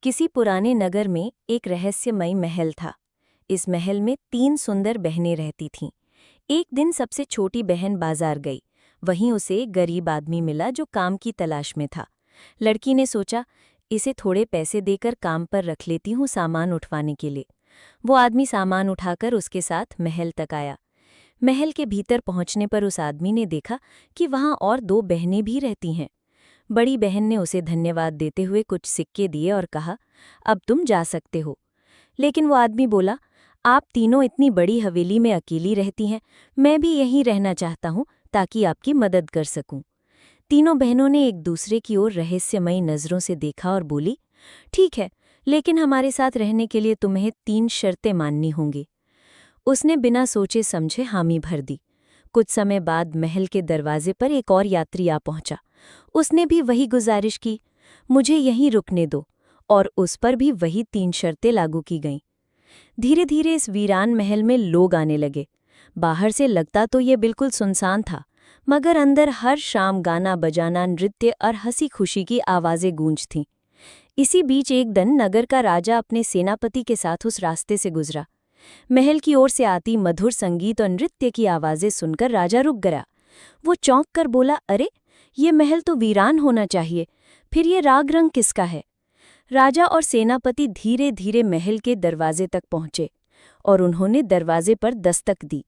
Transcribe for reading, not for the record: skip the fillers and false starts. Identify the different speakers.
Speaker 1: किसी पुराने नगर में एक रहस्यमयी महल था। इस महल में 3 सुंदर बहनें रहती थीं। एक दिन सबसे छोटी बहन बाजार गई। वहीं उसे एक गरीब आदमी मिला जो काम की तलाश में था। लड़की ने सोचा, इसे थोड़े पैसे देकर काम पर रख लेती हूँ सामान उठवाने के लिए। वो आदमी सामान उठाकर उसके साथ महल तक आया। महल के भीतर पहुंचने पर उस आदमी ने देखा कि वहां और 2 बहनें भी रहती हैं। बड़ी बहन ने उसे धन्यवाद देते हुए कुछ सिक्के दिए और कहा, अब तुम जा सकते हो। लेकिन वो आदमी बोला, आप तीनों इतनी बड़ी हवेली में अकेली रहती हैं, मैं भी यहीं रहना चाहता हूँ ताकि आपकी मदद कर सकूं। तीनों बहनों ने एक दूसरे की ओर रहस्यमयी नज़रों से देखा और बोली, ठीक है, लेकिन हमारे साथ रहने के लिए तुम्हें 3 शर्तें माननी होंगी। उसने बिना सोचे समझे हामी भर दी। कुछ समय बाद महल के दरवाजे पर एक और यात्री आ पहुंचा। उसने भी वही गुजारिश की, मुझे यहीं रुकने दो, और उस पर भी वही 3 शर्तें लागू की गईं। धीरे धीरे इस वीरान महल में लोग आने लगे। बाहर से लगता तो ये बिल्कुल सुनसान था, मगर अंदर हर शाम गाना बजाना, नृत्य और हंसी खुशी की आवाज़ें गूंजतीं। इसी बीच एक दिन नगर का राजा अपने सेनापति के साथ उस रास्ते से गुजरा। महल की ओर से आती मधुर संगीत और नृत्य की आवाज़ें सुनकर राजा रुक गया। वो चौंक कर बोला, अरे, ये महल तो वीरान होना चाहिए, फिर ये राग रंग किसका है? राजा और सेनापति धीरे धीरे महल के दरवाजे तक पहुंचे और उन्होंने दरवाजे पर दस्तक दी।